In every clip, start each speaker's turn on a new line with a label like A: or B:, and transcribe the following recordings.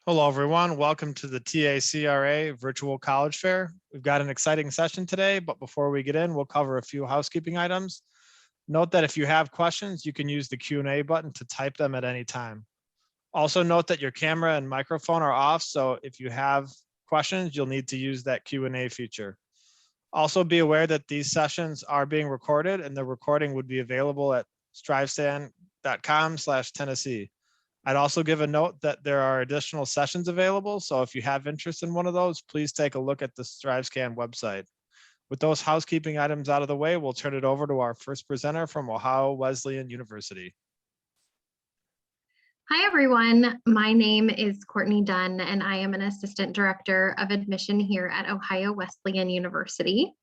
A: Hello, everyone. Welcome to the TACRA Virtual College Fair. We've got an exciting session today, but before we get in, we'll cover a few housekeeping items. Note that if you have questions, you can use the Q&A button to type them at any time. Also note that your camera and microphone are off, so if you have questions, you'll need to use that Q&A feature. Also be aware that these sessions are being recorded and the recording would be available at strivestand.com/Tennessee. I'd also give a note that there are additional sessions available. So if you have interest in one of those, please take a look at the StriveScan website. With those housekeeping items out of the way, we'll turn it over to our first presenter from Ohio Wesleyan University.
B: Hi, everyone. My name is Courtney Dunn, and I am an Assistant Director of Admission here at Ohio Wesleyan University.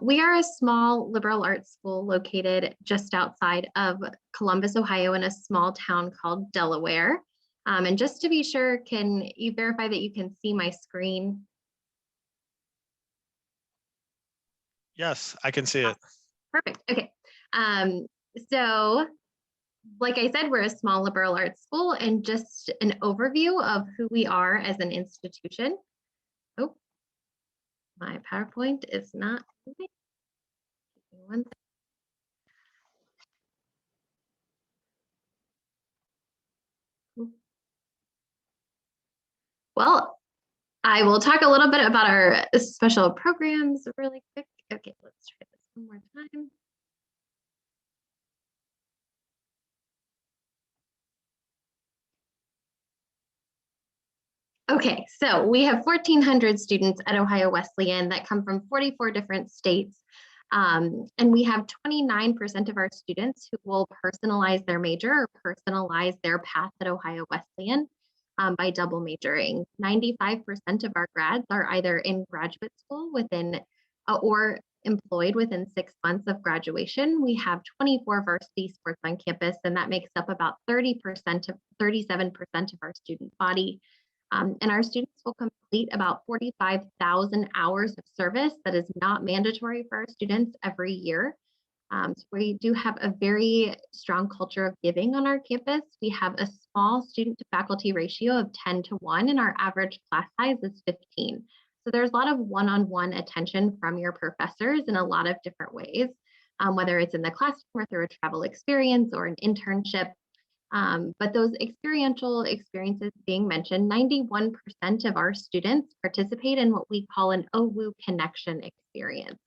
B: We are a small liberal arts school located just outside of Columbus, Ohio, in a small town called Delaware. And just to be sure, can you verify that you can see my screen?
A: Yes, I can see it.
B: Perfect. Okay. So like I said, we're a small liberal arts school, and just an overview of who we are as an institution. Oh, my PowerPoint is not moving. Give me one second. Well, I will talk a little bit about our special programs really quick. Okay, let's try this one more time. Okay, so we have 1,400 students at Ohio Wesleyan that come from 44 different states. And we have 29% of our students who will personalize their major or personalize their path at Ohio Wesleyan by double majoring. 95% of our grads are either in graduate school within or employed within 6 months of graduation. We have 24 varsity sports on campus, and that makes up about 37% of our student body. And our students will complete about 45,000 hours of service that is not mandatory for our students every year. So we do have a very strong culture of giving on our campus. We have a small student to faculty ratio of 10-1, and our average class size is 15. So there's a lot of one-on-one attention from your professors in a lot of different ways, whether it's in the classroom or through a travel experience or an internship. But those experiential experiences being mentioned, 91% of our students participate in what we call an OWU connection experience.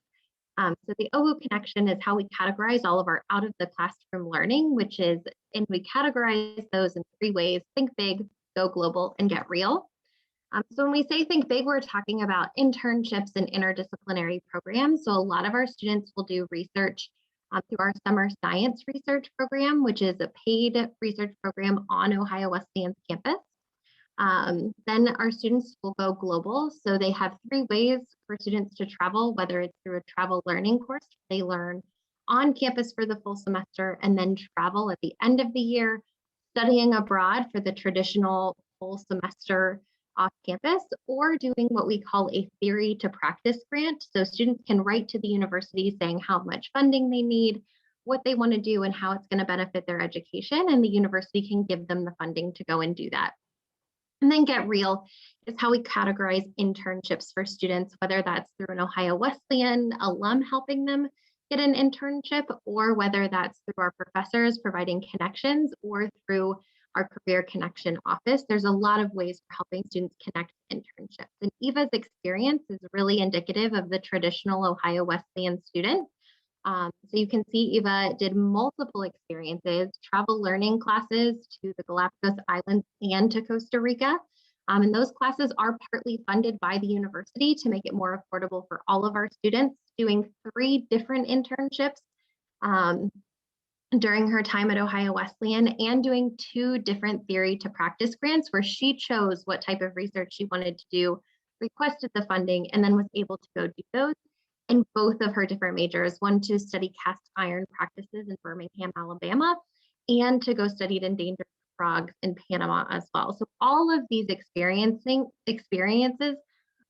B: So the OWU connection is how we categorize all of our out of the classroom learning, which is, and we categorize those in 3 ways: think big, go global, and get real. So when we say think big, we're talking about internships and interdisciplinary programs. So a lot of our students will do research through our summer science research program, which is a paid research program on Ohio Wesleyan's campus. Then our students will go global. So they have 3 ways for students to travel, whether it's through a travel learning course, they learn on campus for the full semester and then travel at the end of the year, studying abroad for the traditional full semester off campus, or doing what we call a theory to practice grant. So students can write to the university saying how much funding they need, what they want to do, and how it's going to benefit their education, and the university can give them the funding to go and do that. And then get real is how we categorize internships for students, whether that's through an Ohio Wesleyan alum helping them get an internship, or whether that's through our professors providing connections, or through our career connection office. There's a lot of ways for helping students connect internships. And Eva's experience is really indicative of the traditional Ohio Wesleyan student. So you can see Eva did multiple experiences, travel learning classes to the Galapagos Islands and to Costa Rica. And those classes are partly funded by the university to make it more affordable for all of our students, doing 3 different internships during her time at Ohio Wesleyan, and doing 2 different theory to practice grants where she chose what type of research she wanted to do, requested the funding, and then was able to go do those in both of her different majors, one to study cast iron practices in Birmingham, Alabama, and to go study endangered frogs in Panama as well. So all of these experiences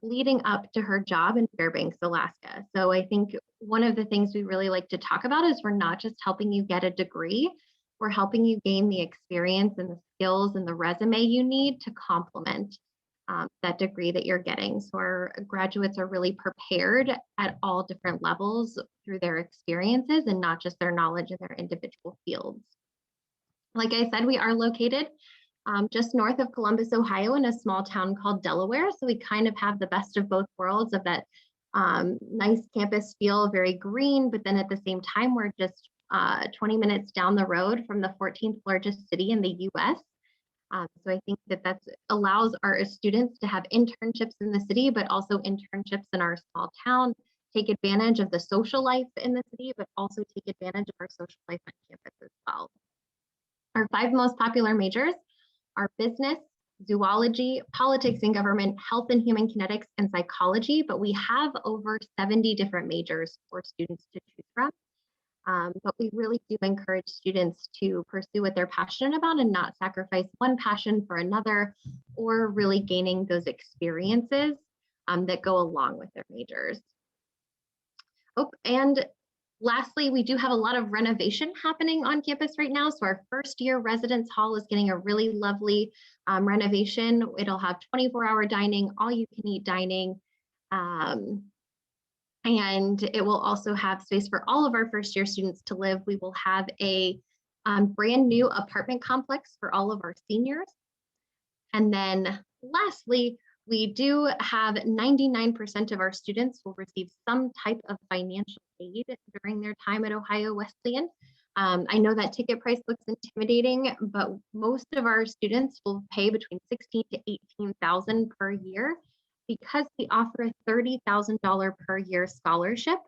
B: leading up to her job in Fairbanks, Alaska. So I think one of the things we really like to talk about is we're not just helping you get a degree, we're helping you gain the experience and the skills and the resume you need to complement that degree that you're getting. So our graduates are really prepared at all different levels through their experiences and not just their knowledge in their individual fields. Like I said, we are located just north of Columbus, Ohio, in a small town called Delaware. So we kind of have the best of both worlds of that nice campus feel, very green, but then at the same time, we're just 20 minutes down the road from the 14th largest city in the US. So I think that that allows our students to have internships in the city, but also internships in our small town, take advantage of the social life in the city, but also take advantage of our social life on campus as well. Our 5 most popular majors are business, zoology, politics and government, health and human kinetics, and psychology, but we have over 70 different majors for students to choose from. But we really do encourage students to pursue what they're passionate about and not sacrifice one passion for another, or really gaining those experiences that go along with their majors. Oh, and lastly, we do have a lot of renovation happening on campus right now. So our first year residence hall is getting a really lovely renovation. It'll have 24-hour dining, all you can eat dining. And it will also have space for all of our first year students to live. We will have a brand new apartment complex for all of our seniors. And then lastly, we do have 99% of our students will receive some type of financial aid during their time at Ohio Wesleyan. I know that ticket price looks intimidating, but most of our students will pay between $16,000 to $18,000 per year, because we offer a $30,000 per year scholarship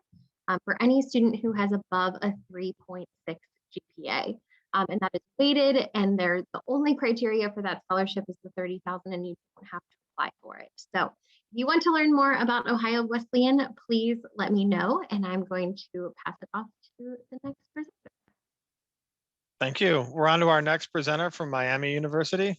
B: for any student who has above a 3.6 GPA. And that is weighted, and the only criteria for that scholarship is the $30,000, and you don't have to apply for it. So if you want to learn more about Ohio Wesleyan, please let me know, and I'm going to pass it off to the next presenter.
A: Thank you. We're on to our next presenter from Miami University.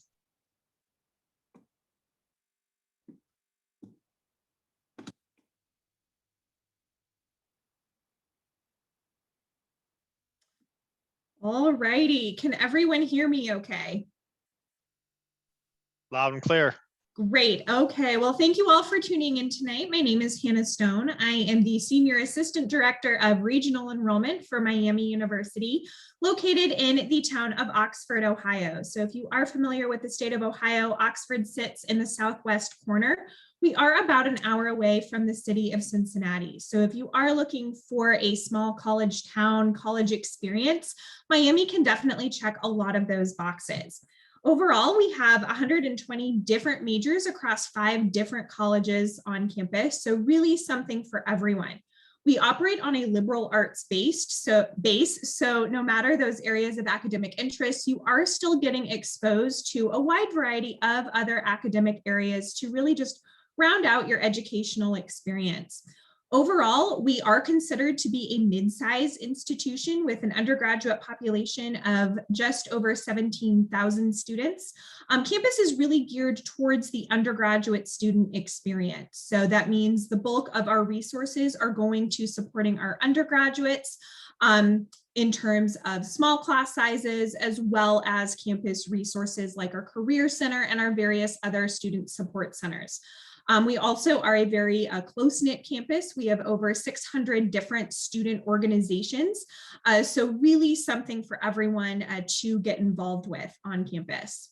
C: All righty. Can everyone hear me okay?
A: Loud and clear.
C: Great. Okay. Well, thank you all for tuning in tonight. My name is Hannah Stone. I am the Senior Assistant Director of Regional Enrollment for Miami University, located in the town of Oxford, Ohio. So if you are familiar with the state of Ohio, Oxford sits in the southwest corner. We are about an hour away from the city of Cincinnati. So if you are looking for a small college town, college experience, Miami can definitely check a lot of those boxes. Overall, we have 120 different majors across 5 different colleges on campus, so really something for everyone. We operate on a liberal arts base, so no matter those areas of academic interest, you are still getting exposed to a wide variety of other academic areas to really just round out your educational experience. Overall, we are considered to be a mid-size institution with an undergraduate population of just over 17,000 students. Campus is really geared towards the undergraduate student experience. So that means the bulk of our resources are going to supporting our undergraduates in terms of small class sizes, as well as campus resources like our Career Center and our various other student support centers. We also are a very close-knit campus. We have over 600 different student organizations. So really something for everyone to get involved with on campus.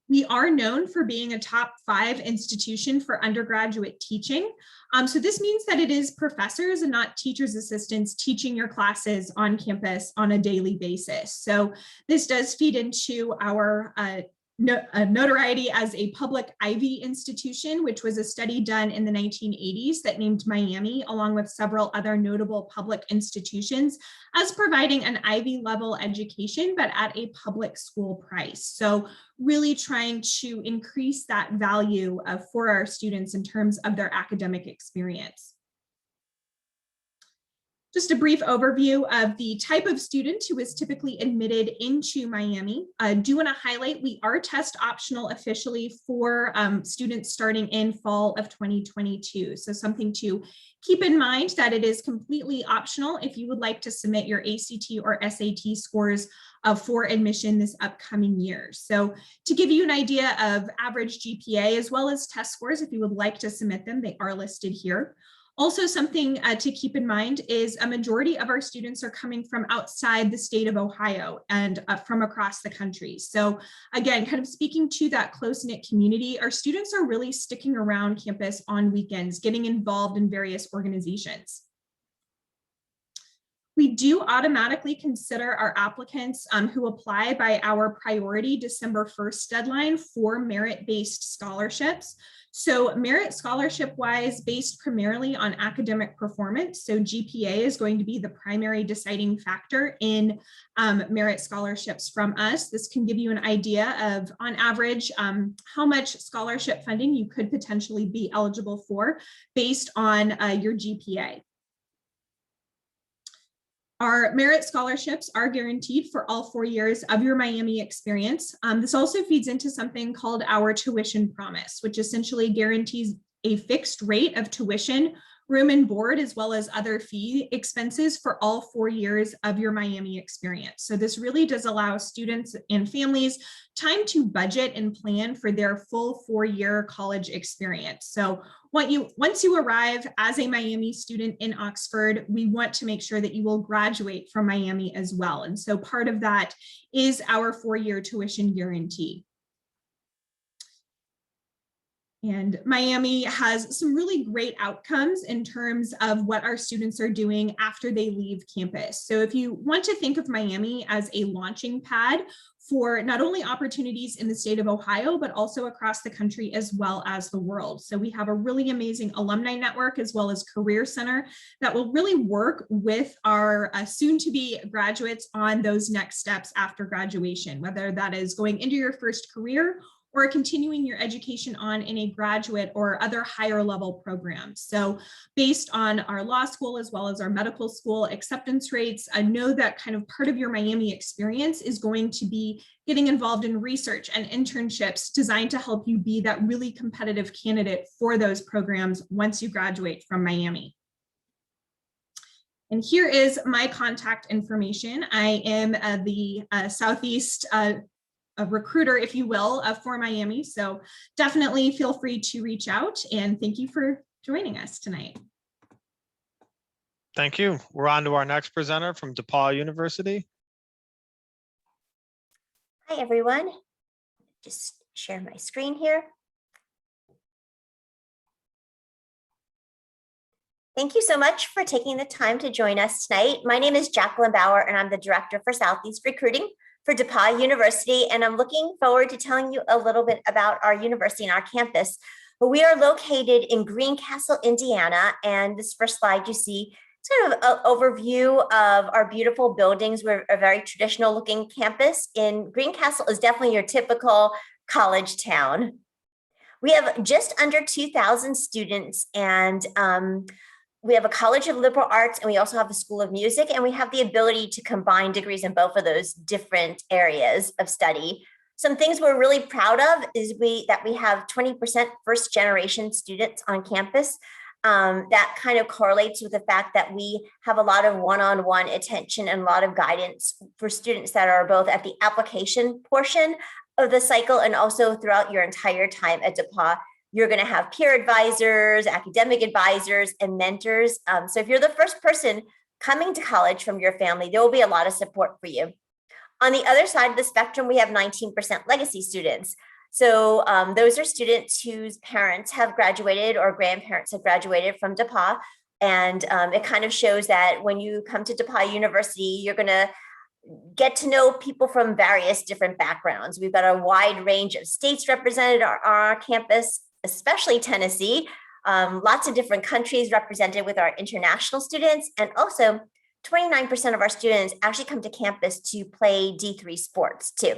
C: We are known for being a top 5 institution for undergraduate teaching. So this means that it is professors and not teachers' assistants teaching your classes on campus on a daily basis. So this does feed into our notoriety as a public Ivy institution, which was a study done in the 1980s that named Miami, along with several other notable public institutions, as providing an Ivy level education, but at a public school price. So really trying to increase that value for our students in terms of their academic experience. Just a brief overview of the type of student who is typically admitted into Miami. I do want to highlight we are test optional officially for students starting in fall of 2022. So something to keep in mind that it is completely optional if you would like to submit your ACT or SAT scores for admission this upcoming year. So to give you an idea of average GPA as well as test scores, if you would like to submit them, they are listed here. Also, something to keep in mind is a majority of our students are coming from outside the state of Ohio and from across the country. So again, kind of speaking to that close-knit community, our students are really sticking around campus on weekends, getting involved in various organizations. We do automatically consider our applicants who apply by our priority December 1st deadline for merit-based scholarships. So merit scholarship wise, based primarily on academic performance. So GPA is going to be the primary deciding factor in merit scholarships from us. This can give you an idea of, on average, how much scholarship funding you could potentially be eligible for based on your GPA. Our merit scholarships are guaranteed for all 4 years of your Miami experience. This also feeds into something called our tuition promise, which essentially guarantees a fixed rate of tuition, room and board, as well as other fee expenses for all 4 years of your Miami experience. So this really does allow students and families time to budget and plan for their full 4-year college experience. So once you arrive as a Miami student in Oxford, we want to make sure that you will graduate from Miami as well. And so part of that is our 4-year tuition guarantee. And Miami has some really great outcomes in terms of what our students are doing after they leave campus. So if you want to think of Miami as a launching pad for not only opportunities in the state of Ohio, but also across the country as well as the world. So we have a really amazing alumni network as well as career center that will really work with our soon-to-be graduates on those next steps after graduation, whether that is going into your first career or continuing your education on in a graduate or other higher level programs. So based on our law school as well as our medical school acceptance rates, I know that kind of part of your Miami experience is going to be getting involved in research and internships designed to help you be that really competitive candidate for those programs once you graduate from Miami. And here is my contact information. I am the Southeast a recruiter, if you will, for Miami. So definitely feel free to reach out, and thank you for joining us tonight.
A: Thank you. We're on to our next presenter from DePauw University.
D: Hi, everyone. Just share my screen here. Thank you so much for taking the time to join us tonight. My name is Jacqueline Bauer, and I'm the Director for Southeast Recruiting for DePauw University, and I'm looking forward to telling you a little bit about our university and our campus. We are located in Greencastle, Indiana, and this first slide you see, it's kind of an overview of our beautiful buildings. We're a very traditional looking campus, and Greencastle is definitely your typical college town. We have just under 2,000 students, and we have a College of Liberal Arts, and we also have a School of Music, and we have the ability to combine degrees in both of those different areas of study. Some things we're really proud of is that we have 20% first generation students on campus. That kind of correlates with the fact that we have a lot of one-on-one attention and a lot of guidance for students that are both at the application portion of the cycle and also throughout your entire time at DePauw. You're going to have peer advisors, academic advisors, and mentors. So if you're the first person coming to college from your family, there will be a lot of support for you. On the other side of the spectrum, we have 19% legacy students. So those are students whose parents have graduated or grandparents have graduated from DePauw. And it kind of shows that when you come to DePauw University, you're going to get to know people from various different backgrounds. We've got a wide range of states represented on our campus, especially Tennessee, lots of different countries represented with our international students, and also 29% of our students actually come to campus to play D3 sports too.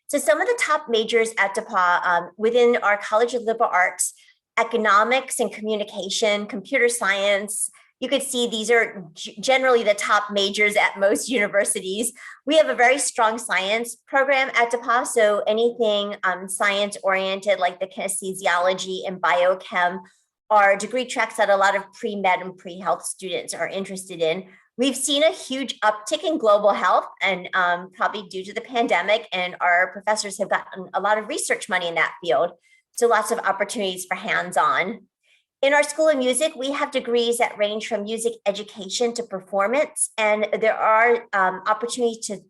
D: So some of the top majors at DePauw within our College of Liberal Arts, economics and communication, computer science, You could see these are generally the top majors at most universities. We have a very strong science program at DePauw, so anything science oriented like the kinesiology and biochem are degree tracks that a lot of pre-med and pre-health students are interested in. We've seen a huge uptick in global health, and probably due to the pandemic, and our professors have gotten a lot of research money in that field. So lots of opportunities for hands-on. In our School of Music, we have degrees that range from music education to performance, and there are opportunities to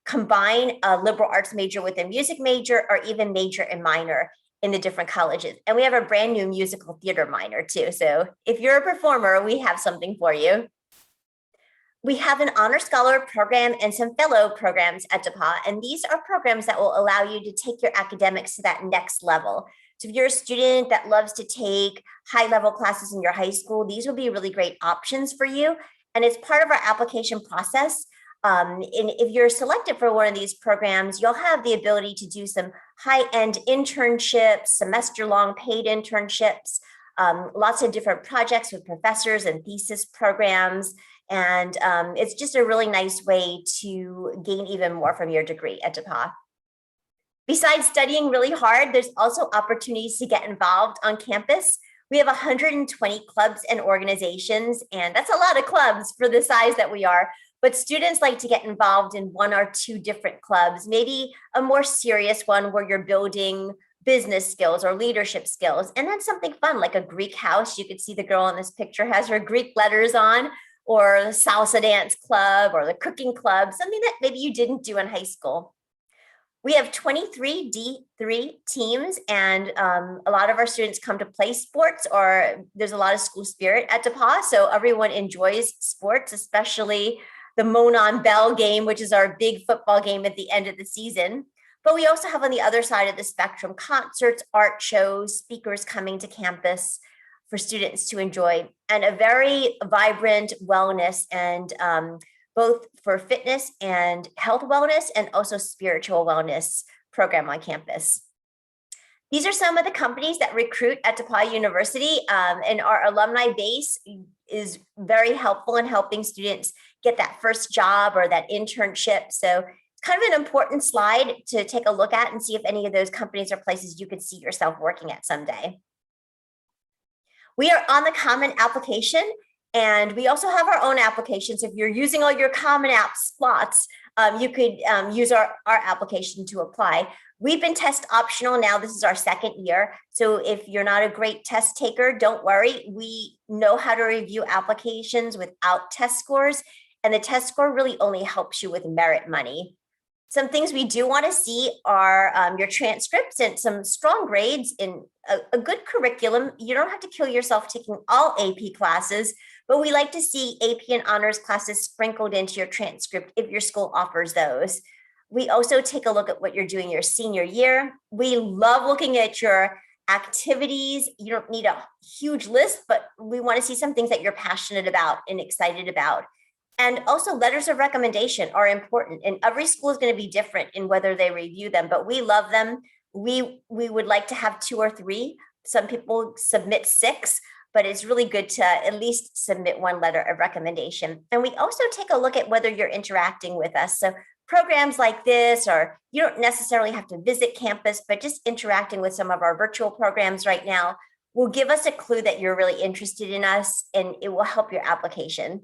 D: combine a liberal arts major with a music major, or even major and minor in the different colleges. And we have a brand new musical theater minor too. So if you're a performer, we have something for you. We have an honor scholar program and some fellow programs at DePauw, and these are programs that will allow you to take your academics to that next level. So if you're a student that loves to take high-level classes in your high school, these will be really great options for you. And it's part of our application process. And if you're selected for one of these programs, you'll have the ability to do some high-end internships, semester-long paid internships, lots of different projects with professors and thesis programs. And it's just a really nice way to gain even more from your degree at DePauw. Besides studying really hard, there's also opportunities to get involved on campus. We have 120 clubs and organizations, and that's a lot of clubs for the size that we are. But students like to get involved in one or two different clubs, maybe a more serious one where you're building business skills or leadership skills. And then something fun like a Greek house. You could see the girl in this picture has her Greek letters on, or the salsa dance club, or the cooking club, something that maybe you didn't do in high school. We have 23 D3 teams, and a lot of our students come to play sports, or there's a lot of school spirit at DePauw. So everyone enjoys sports, especially the Monon Bell game, which is our big football game at the end of the season. But we also have on the other side of the spectrum, concerts, art shows, speakers coming to campus for students to enjoy, and a very vibrant wellness and both for fitness and health wellness, and also spiritual wellness program on campus. These are some of the companies that recruit at DePauw University, and our alumni base is very helpful in helping students get that first job or that internship. So it's kind of an important slide to take a look at and see if any of those companies are places you could see yourself working at someday. We are on the Common application, and we also have our own applications. If you're using all your Common App slots, you could use our application to apply. We've been test optional now. This is our second year. So if you're not a great test taker, don't worry. We know how to review applications without test scores, and the test score really only helps you with merit money. Some things we do want to see are your transcripts and some strong grades in a good curriculum. You don't have to kill yourself taking all AP classes, but we like to see AP and honors classes sprinkled into your transcript if your school offers those. We also take a look at what you're doing your senior year. We love looking at your activities. You don't need a huge list, but we want to see some things that you're passionate about and excited about. And also letters of recommendation are important, and every school is going to be different in whether they review them, but we love them. We would like to have 2 or 3. Some people submit 6, but it's really good to at least submit 1 letter of recommendation. And we also take a look at whether you're interacting with us. So programs like this, or you don't necessarily have to visit campus, but just interacting with some of our virtual programs right now will give us a clue that you're really interested in us, and it will help your application.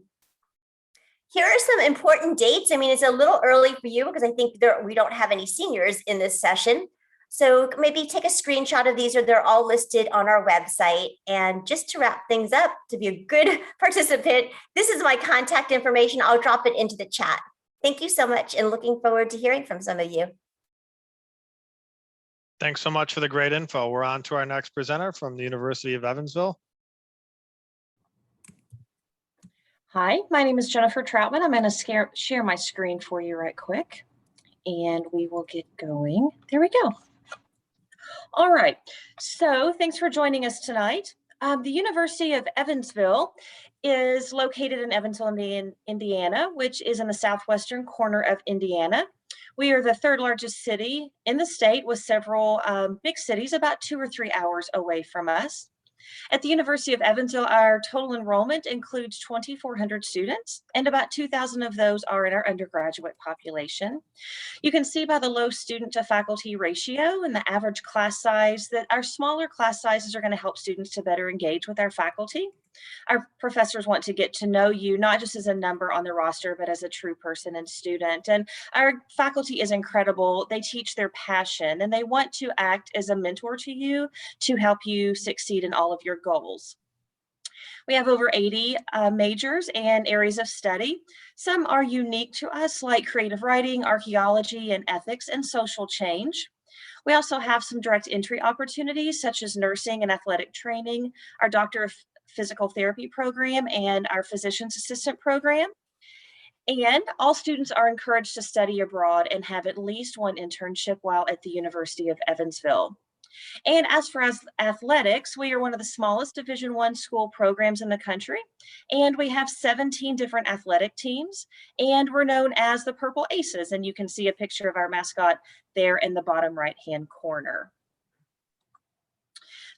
D: Here are some important dates. I mean, it's a little early for you because I think we don't have any seniors in this session. So maybe take a screenshot of these, or they're all listed on our website. And just to wrap things up, to be a good participant, this is my contact information. I'll drop it into the chat. Thank you so much, and looking forward to hearing from some of you.
A: Thanks so much for the great info. We're on to our next presenter from the University of Evansville.
E: Hi, my name is Jennifer Troutman. I'm going to share my screen for you right quick, and we will get going. There we go. All right, so thanks for joining us tonight. The University of Evansville is located in Evansville, Indiana, which is in the southwestern corner of Indiana. We are the 3rd largest city in the state, with several big cities about 2 or 3 hours away from us. At the University of Evansville, our total enrollment includes 2,400 students, and about 2,000 of those are in our undergraduate population. You can see by the low student to faculty ratio and the average class size that our smaller class sizes are going to help students to better engage with our faculty. Our professors want to get to know you, not just as a number on the roster, but as a true person and student. And our faculty is incredible. They teach their passion, and they want to act as a mentor to you to help you succeed in all of your goals. We have over 80 majors and areas of study. Some are unique to us, like creative writing, archaeology, and ethics and social change. We also have some direct entry opportunities, such as nursing and athletic training, our Doctor of Physical Therapy program, and our Physician's Assistant program. And all students are encouraged to study abroad and have at least one internship while at the University of Evansville. And as for athletics, we are one of the smallest Division I school programs in the country, and we have 17 different athletic teams, and we're known as the Purple Aces, and you can see a picture of our mascot there in the bottom right-hand corner.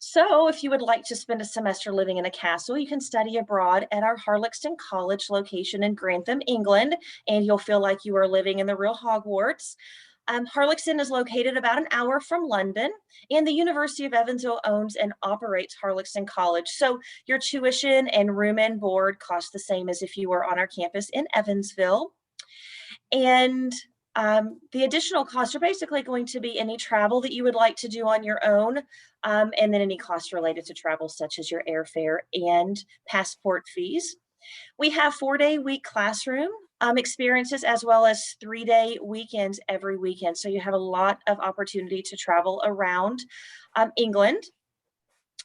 E: So if you would like to spend a semester living in a castle, you can study abroad at our Earlham College location in Grantham, England, and you'll feel like you are living in the real Hogwarts. Earlham is located about an hour from London, and the University of Evansville owns and operates Earlham College. So your tuition and room and board cost the same as if you were on our campus in Evansville. And the additional costs are basically going to be any travel that you would like to do on your own, and then any costs related to travel, such as your airfare and passport fees. We have 4-day-week classroom experiences, as well as 3-day weekends every weekend. So you have a lot of opportunity to travel around England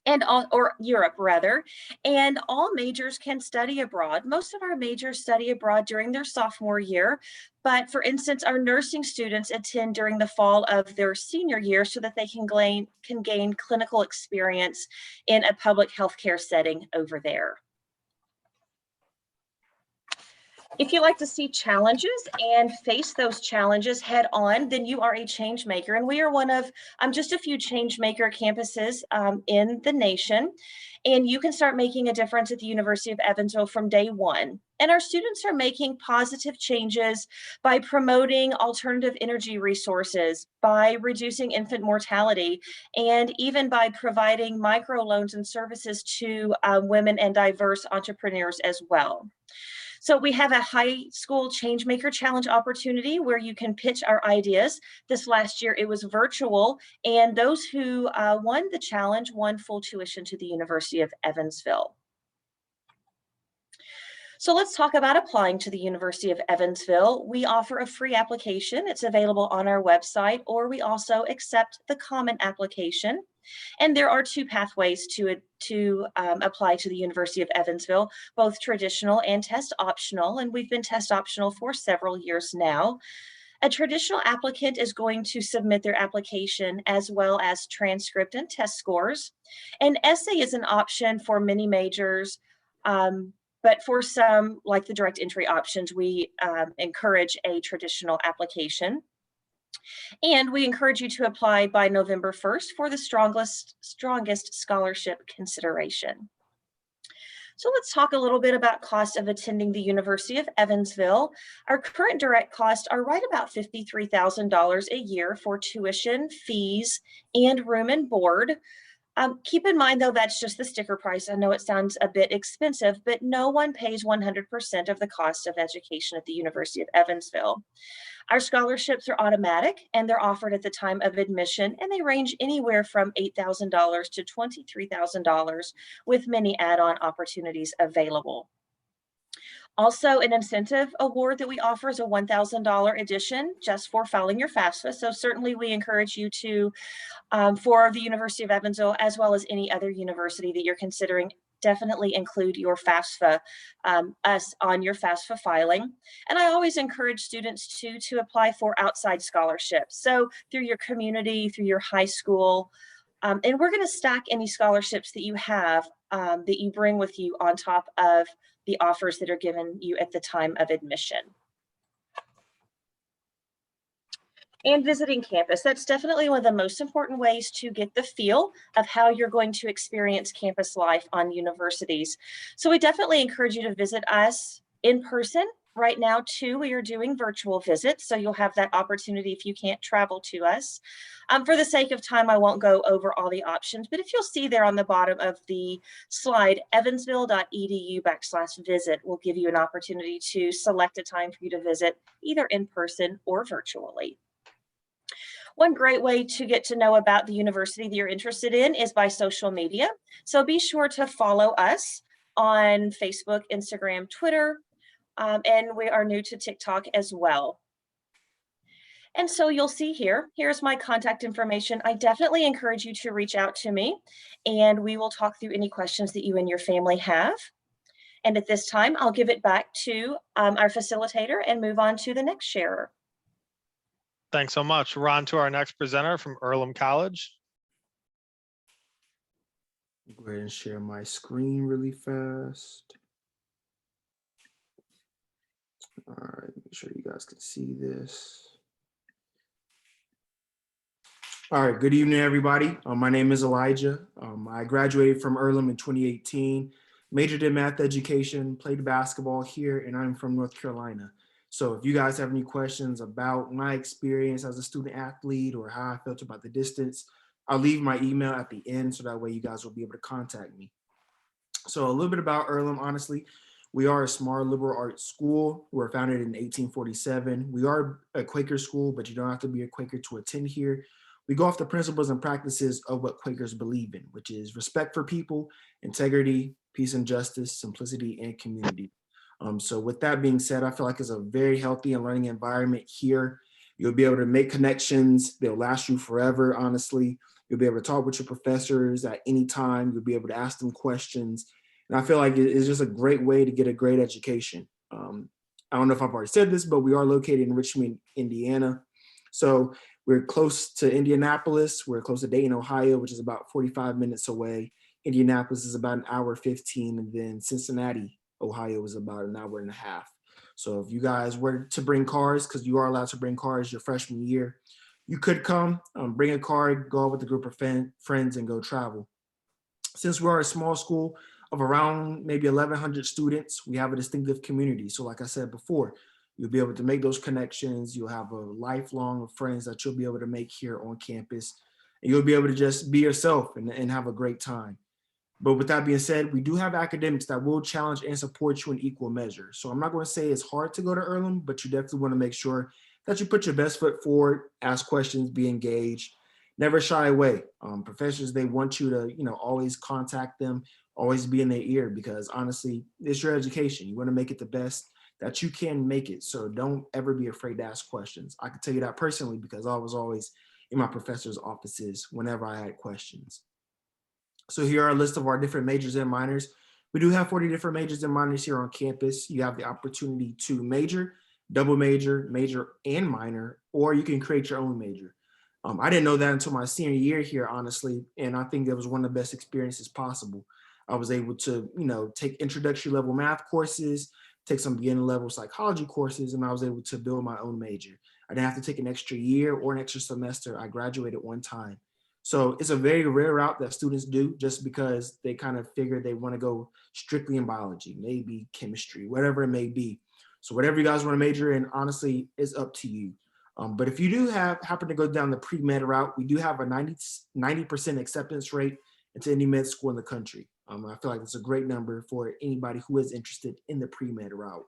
E: and or Europe rather, and all majors can study abroad. Most of our majors study abroad during their sophomore year, but for instance, our nursing students attend during the fall of their senior year so that they can gain clinical experience in a public healthcare setting over there. If you like to see challenges and face those challenges head on, then you are a change maker. And we are one of just a few change maker campuses in the nation. And you can start making a difference at the University of Evansville from day one. And our students are making positive changes by promoting alternative energy resources, by reducing infant mortality, and even by providing microloans and services to women and diverse entrepreneurs as well. So we have a high school changemaker challenge opportunity where you can pitch our ideas. This last year it was virtual, and those who won the challenge won full tuition to the University of Evansville. So let's talk about applying to the University of Evansville. We offer a free application. It's available on our website, or we also accept the common application. And there are 2 pathways to apply to the University of Evansville, both traditional and test optional. And we've been test optional for several years now. A traditional applicant is going to submit their application as well as transcript and test scores. An essay is an option for many majors, but for some, like the direct entry options, we encourage a traditional application. And we encourage you to apply by November 1st for the strongest scholarship consideration. So let's talk a little bit about cost of attending the University of Evansville. Our current direct costs are right about $53,000 a year for tuition, fees, and room and board. Keep in mind, though, that's just the sticker price. I know it sounds a bit expensive, but no one pays 100% of the cost of education at the University of Evansville. Our scholarships are automatic, and they're offered at the time of admission, and they range anywhere from $8,000 to $23,000, with many add-on opportunities available. Also, an incentive award that we offer is a $1,000 addition just for filing your FAFSA. So certainly we encourage you to, for the University of Evansville, as well as any other university that you're considering, definitely include your FAFSA, us on your FAFSA filing. And I always encourage students to apply for outside scholarships. So through your community, through your high school, and we're going to stack any scholarships that you have that you bring with you on top of the offers that are given you at the time of admission. and visiting campus. That's definitely one of the most important ways to get the feel of how you're going to experience campus life on universities. So we definitely encourage you to visit us in person. Right now, too, we are doing virtual visits, so you'll have that opportunity if you can't travel to us. For the sake of time, I won't go over all the options, but if you'll see there on the bottom of the slide, evansville.edu/visit will give you an opportunity to select a time for you to visit either in person or virtually. One great way to get to know about the university that you're interested in is by social media. So be sure to follow us on Facebook, Instagram, Twitter, and we are new to TikTok as well. And so you'll see here's my contact information. I definitely encourage you to reach out to me, and we will talk through any questions that you and your family have. And at this time, I'll give it back to our facilitator and move on to the next sharer.
A: Thanks so much. We're on to our next presenter from Earlham College.
F: Go ahead and share my screen really fast. All right, make sure you guys can see this. All right, good evening, everybody. My name is Elijah. I graduated from Earlham in 2018, majored in math education, played basketball here, and I'm from North Carolina. So if you guys have any questions about my experience as a student athlete or how I felt about the distance, I'll leave my email at the end so that way you guys will be able to contact me. So a little bit about Earlham, honestly. We are a small liberal arts school. We were founded in 1847. We are a Quaker school, but you don't have to be a Quaker to attend here. We go off the principles and practices of what Quakers believe in, which is respect for people, integrity, peace and justice, simplicity, and community. So with that being said, I feel like it's a very healthy and learning environment here. You'll be able to make connections. They'll last you forever, honestly. You'll be able to talk with your professors at any time. You'll be able to ask them questions. And I feel like it's just a great way to get a great education. I don't know if I've already said this, but we are located in Richmond, Indiana. So we're close to Indianapolis. We're close to Dayton, Ohio, which is about 45 minutes away. Indianapolis is about an hour 15, and then Cincinnati, Ohio is about an hour and a half. So if you guys were to bring cars, because you are allowed to bring cars your freshman year, you could come, bring a car, go out with a group of friends and go travel. Since we're a small school of around maybe 1,100 students, we have a distinctive community. So like I said before, you'll be able to make those connections. You'll have a lifelong of friends that you'll be able to make here on campus. And you'll be able to just be yourself and have a great time. But with that being said, we do have academics that will challenge and support you in equal measure. So I'm not going to say it's hard to go to Earlham, but you definitely want to make sure that you put your best foot forward, ask questions, be engaged, never shy away. Professors, they want you to, always contact them, always be in their ear, because honestly, it's your education. You want to make it the best that you can make it. So don't ever be afraid to ask questions. I can tell you that personally because I was always in my professor's offices whenever I had questions. So here are a list of our different majors and minors. We do have 40 different majors and minors here on campus. You have the opportunity to major, double major, major and minor, or you can create your own major. I didn't know that until my senior year here, honestly, and I think that was one of the best experiences possible. I was able to, take introductory level math courses, take some beginner level psychology courses, and I was able to build my own major. I didn't have to take an extra year or an extra semester. I graduated one time. So it's a very rare route that students do just because they kind of figure they want to go strictly in biology, maybe chemistry, whatever it may be. So whatever you guys want to major in, honestly, is up to you. But if you do happen to go down the pre-med route, we do have a 90% acceptance rate into any med school in the country. I feel like it's a great number for anybody who is interested in the pre-med route.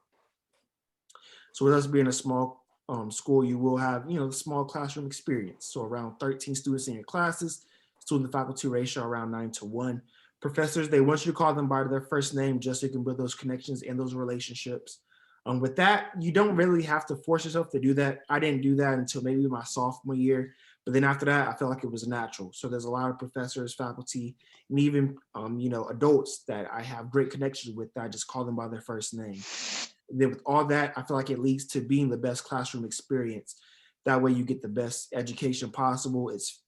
F: So with us being a small school, you will have, small classroom experience. So around 13 students in your classes, student to faculty ratio around 9:1. Professors, they want you to call them by their first name just so you can build those connections and those relationships. With that, you don't really have to force yourself to do that. I didn't do that until maybe my sophomore year, but then after that, I felt like it was natural. So there's a lot of professors, faculty, and even, adults that I have great connections with that I just call them by their first name. And then with all that, I feel like it leads to being the best classroom experience. That way you get the best education possible. It's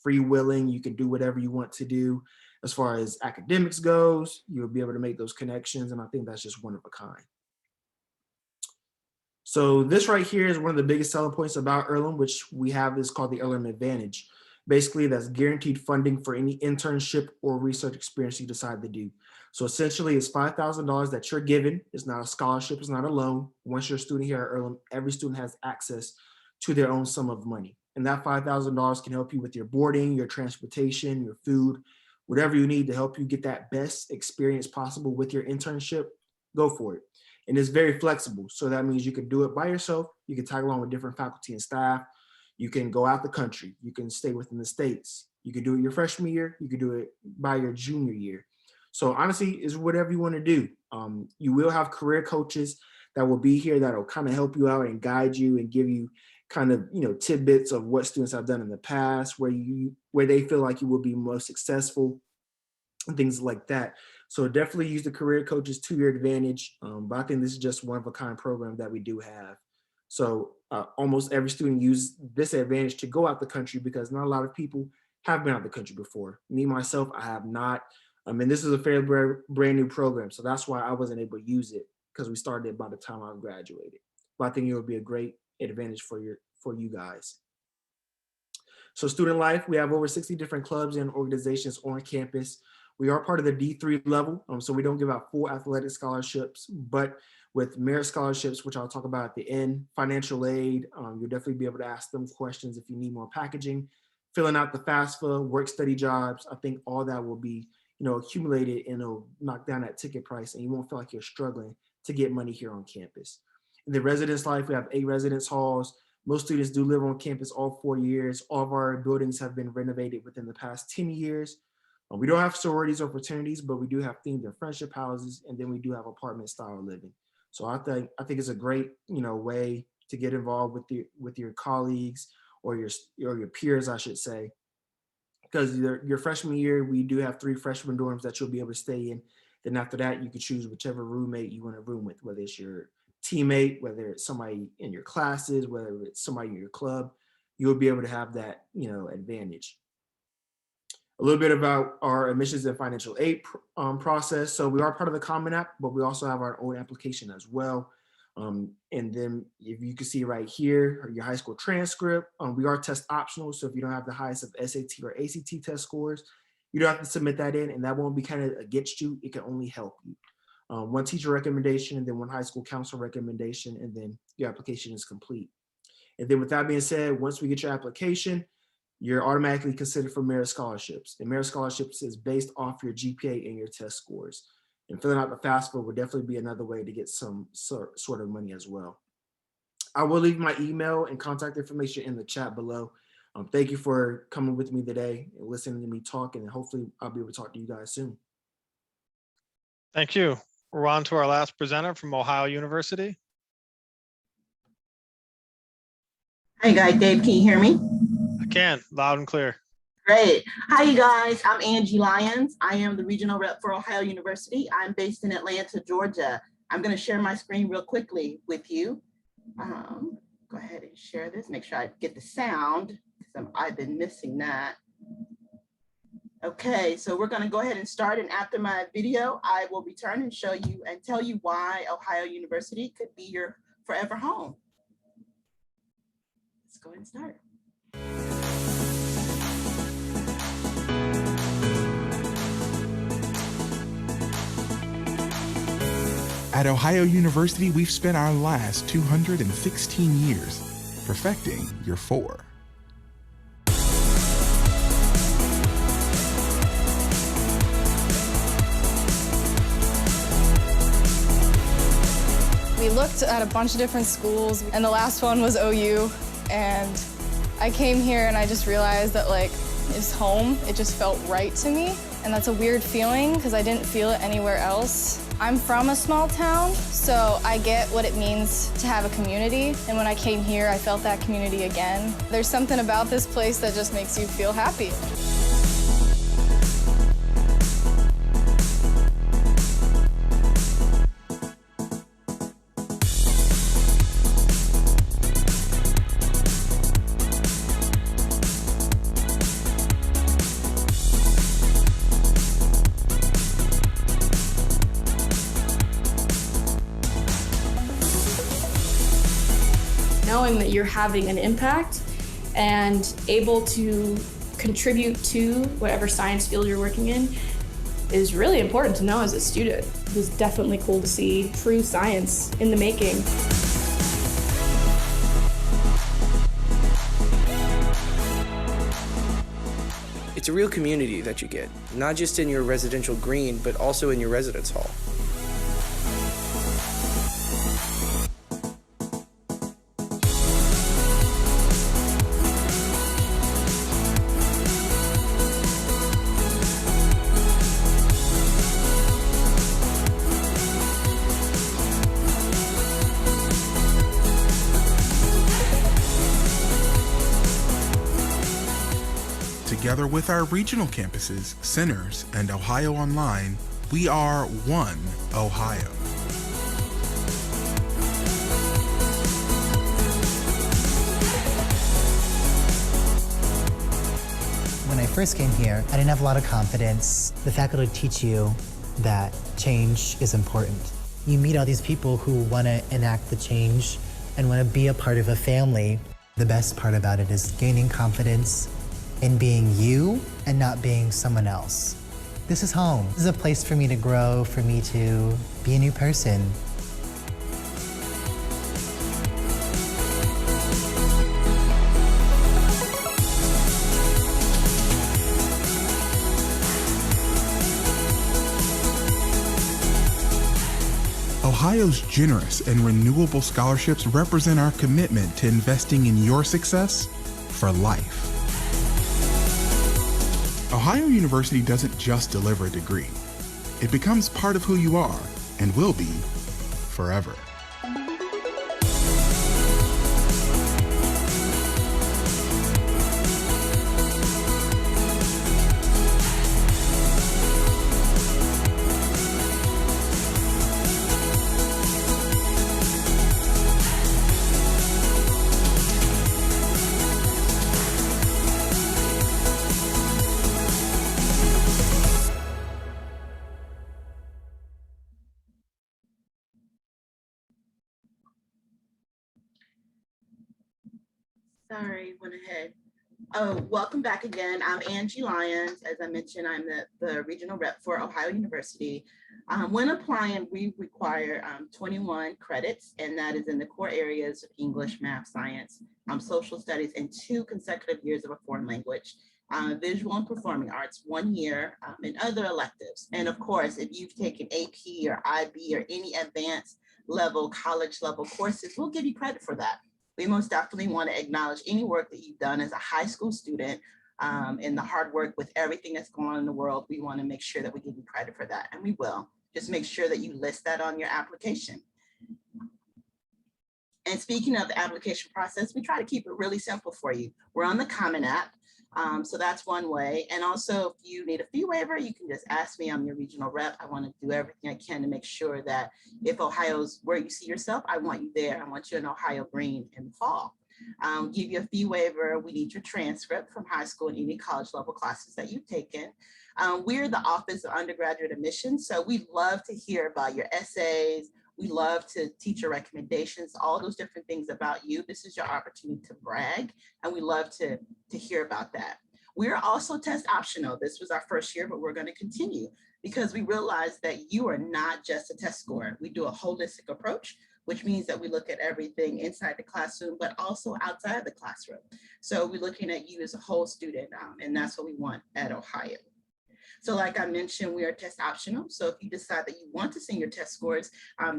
F: free willing. You can do whatever you want to do. As far as academics goes, you'll be able to make those connections. And I think that's just one of a kind. So this right here is one of the biggest selling points about Earlham, which we have is called the Earlham Advantage. Basically, that's guaranteed funding for any internship or research experience you decide to do. So essentially, it's $5,000 that you're given. It's not a scholarship. It's not a loan. Once you're a student here at Earlham, every student has access to their own sum of money. And that $5,000 can help you with your boarding, your transportation, your food, whatever you need to help you get that best experience possible with your internship. Go for it. And it's very flexible. So that means you can do it by yourself. You can tag along with different faculty and staff. You can go out the country. You can stay within the States. You can do it your freshman year. You can do it by your junior year. So honestly, it's whatever you want to do. You will have career coaches that will be here that will kind of help you out and guide you and give you kind of, tidbits of what students have done in the past, where they feel like you will be most successful and things like that. So definitely use the career coaches to your advantage. But I think this is just one of a kind program that we do have. So almost every student uses this advantage to go out the country because not a lot of people have been out the country before. Me, myself, I have not. I mean, this is a fairly brand new program. So that's why I wasn't able to use it because we started it by the time I graduated. But I think it would be a great advantage for you guys. So student life, we have over 60 different clubs and organizations on campus. We are part of the D3 level, so we don't give out full athletic scholarships, but with merit scholarships, which I'll talk about at the end, financial aid, you'll definitely be able to ask them questions if you need more packaging, filling out the FAFSA, work study jobs. I think all that will be, accumulated and it'll knock down that ticket price and you won't feel like you're struggling to get money here on campus. In the residence life, we have 8 residence halls. Most students do live on campus all 4 years. All of our buildings have been renovated within the past 10 years. We don't have sororities or fraternities, but we do have themed and friendship houses, and then we do have apartment style living. So I think it's a great, way to get involved with your colleagues or your peers, I should say, because your freshman year, we do have 3 freshman dorms that you'll be able to stay in. Then after that, you can choose whichever roommate you want to room with, whether it's your teammate, whether it's somebody in your classes, whether it's somebody in your club, you'll be able to have that, advantage. A little bit about our admissions and financial aid process. So we are part of the Common App, but we also have our own application as well. And then if you can see right here, your high school transcript, we are test optional. So if you don't have the highest of SAT or ACT test scores, you don't have to submit that in, and that won't be kind of against you. It can only help you. 1 teacher recommendation, and then 1 high school counselor recommendation, and then your application is complete. And then with that being said, once we get your application, you're automatically considered for merit scholarships. And merit scholarships is based off your GPA and your test scores. And filling out the FAFSA would definitely be another way to get some sort of money as well. I will leave my email and contact information in the chat below. Thank you for coming with me today and listening to me talk, and hopefully I'll be able to talk to you guys soon.
A: Thank you. We're on to our last presenter from Ohio University.
G: Hey guys, Dave, can you hear me?
A: I can, loud and clear.
G: Great. Hi, you guys. I'm Angie Lyons. I am the regional rep for Ohio University. I'm based in Atlanta, Georgia. I'm going to share my screen real quickly with you. Go ahead and share this. Make sure I get the sound because I've been missing that. Okay, so we're going to go ahead and start. And after my video, I will return and show you and tell you why Ohio University could be your forever home. Let's go ahead and start.
H: At Ohio University, we've spent our last 216 years perfecting your 4.
I: We looked at a bunch of different schools, and the last one was OU, and I came here and I just realized that it's home. It just felt right to me, and that's a weird feeling because I didn't feel it anywhere else. I'm from a small town, so I get what it means to have a community, and when I came here, I felt that community again. There's something about this place that just makes you feel happy.
J: you're having an impact and able to contribute to whatever science field you're working in is really important to know as a student. It was definitely cool to see true science in the making.
K: It's a real community that you get, not just in your residential green, but also in your residence hall.
H: Together with our regional campuses, centers, and Ohio Online, we are One Ohio.
L: When I first came here, I didn't have a lot of confidence. The faculty teach you that change is important. You meet all these people who want to enact the change and want to be a part of a family. The best part about it is gaining confidence in being you and not being someone else. This is home. This is a place for me to grow, for me to be a new person.
H: Ohio's generous and renewable scholarships represent our commitment to investing in your success for life. Ohio University doesn't just deliver a degree. It becomes part of who you are and will be forever.
G: Sorry, went ahead. Oh, welcome back again. I'm Angie Lyons. As I mentioned, I'm the regional rep for Ohio University. When applying, we require 21 credits, and that is in the core areas of English, math, science, social studies, and 2 consecutive years of a foreign language. Visual and performing arts 1 year, and other electives. And of course, if you've taken AP or IB or any advanced level, college level courses, we'll give you credit for that. We most definitely want to acknowledge any work that you've done as a high school student, and the hard work with everything that's going on in the world. We want to make sure that we give you credit for that, and we will. Just make sure that you list that on your application. And speaking of the application process, we try to keep it really simple for you. We're on the Common App. So that's one way. And also, if you need a fee waiver, you can just ask me. I'm your regional rep. I want to do everything I can to make sure that if Ohio's where you see yourself, I want you there. I want you in Ohio green in the fall. Give you a fee waiver. We need your transcript from high school and any college level classes that you've taken. We're the Office of Undergraduate Admissions, so we love to hear about your essays. We love to teacher recommendations, all those different things about you. This is your opportunity to brag, and we love to hear about that. We're also test optional. This was our first year, but we're going to continue because we realize that you are not just a test scorer. We do a holistic approach, which means that we look at everything inside the classroom, but also outside the classroom. So we're looking at you as a whole student, and that's what we want at Ohio. So like I mentioned, we are test optional. So if you decide that you want to send your test scores,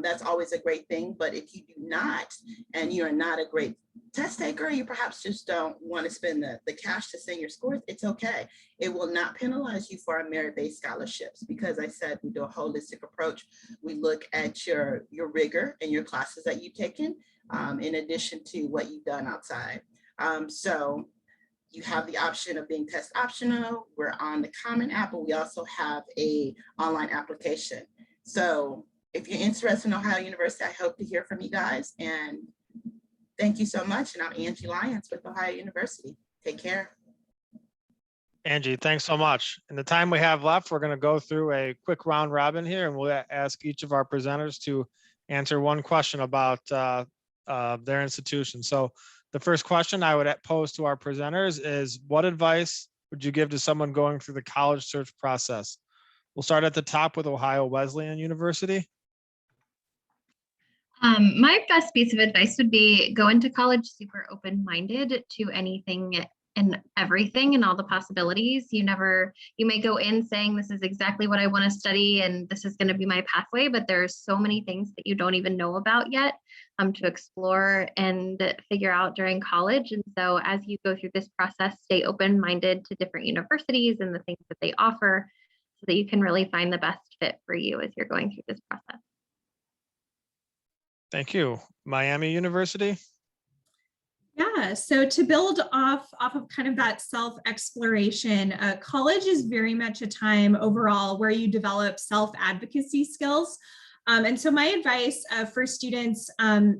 G: that's always a great thing. But if you do not, and you are not a great test taker, you perhaps just don't want to spend the cash to send your scores, it's okay. It will not penalize you for our merit-based scholarships because I said we do a holistic approach. We look at your rigor and your classes that you've taken, in addition to what you've done outside. So you have the option of being test optional. We're on the Common App, but we also have a online application. So if you're interested in Ohio University, I hope to hear from you guys. And thank you so much. And I'm Angie Lyons with Ohio University. Take care.
A: Angie, thanks so much. In the time we have left, we're going to go through a quick round robin here, and we'll ask each of our presenters to answer one question about their institution. So The first question I would pose to our presenters is, what advice would you give to someone going through the college search process? We'll start at the top with Ohio Wesleyan University.
B: My best piece of advice would be go into college super open-minded to anything and everything and all the possibilities. You may go in saying this is exactly what I want to study and this is going to be my pathway, but there's so many things that you don't even know about yet to explore and figure out during college. And so as you go through this process, stay open-minded to different universities and the things that they offer so that you can really find the best fit for you as you're going through this process.
A: Thank you. Miami University.
C: Yeah, so to build off of kind of that self-exploration, college is very much a time overall where you develop self-advocacy skills. And so my advice for students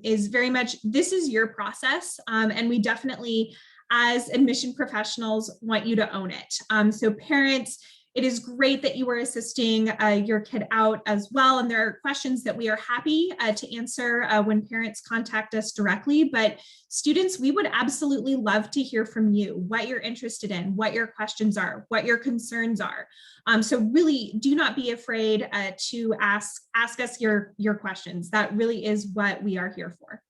C: is very much, this is your process. And we definitely, as admission professionals, want you to own it. So parents, it is great that you are assisting your kid out as well. And there are questions that we are happy to answer when parents contact us directly. But students, we would absolutely love to hear from you, what you're interested in, what your questions are, what your concerns are. So really do not be afraid to ask us your questions. That really is what we are here for.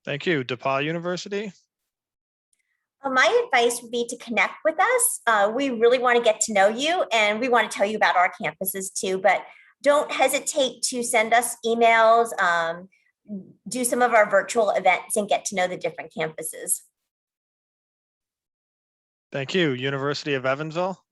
A: Thank you. DePauw University.
D: My advice would be to connect with us. We really want to get to know you and we want to tell you about our campuses too, but don't hesitate to send us emails, do some of our virtual events and get to know the different campuses.
A: Thank you. University of Evansville.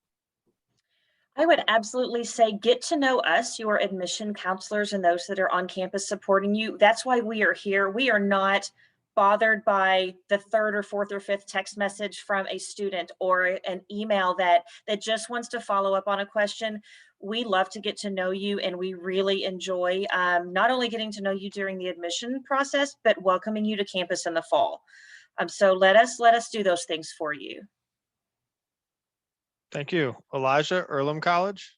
E: I would absolutely say get to know us, your admission counselors and those that are on campus supporting you. That's why we are here. We are not bothered by the third or fourth or fifth text message from a student or an email that just wants to follow up on a question. We love to get to know you and we really enjoy not only getting to know you during the admission process, but welcoming you to campus in the fall. So let us do those things for you.
A: Thank you. Elijah, Earlham College.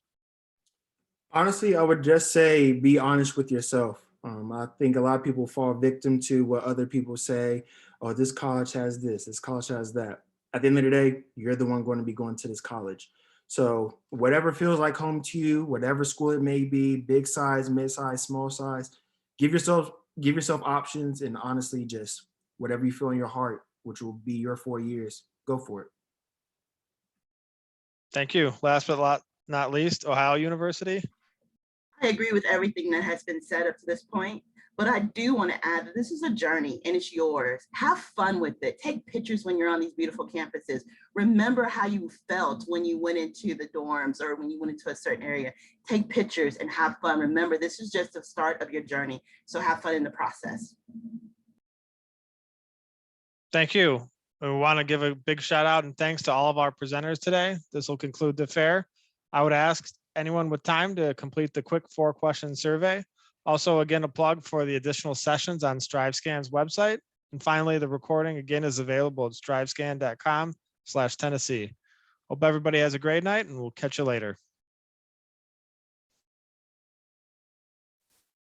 F: Honestly, I would just say be honest with yourself. I think a lot of people fall victim to what other people say. Oh, this college has this college has that. At the end of the day, you're the one going to be going to this college. So whatever feels like home to you, whatever school it may be, big size, mid-size, small size, give yourself options and honestly just whatever you feel in your heart, which will be your 4 years, go for it.
A: Thank you. Last but not least, Ohio University.
G: I agree with everything that has been said up to this point, but I do want to add that this is a journey and it's yours. Have fun with it. Take pictures when you're on these beautiful campuses. Remember how you felt when you went into the dorms or when you went into a certain area. Take pictures and have fun. Remember, this is just the start of your journey. So have fun in the process.
A: Thank you. We want to give a big shout out and thanks to all of our presenters today. This will conclude the fair. I would ask anyone with time to complete the quick 4-question survey. Also, again, a plug for the additional sessions on StriveScan's website. And finally, the recording again is available at strivescan.com/Tennessee. Hope everybody has a great night and we'll catch you later.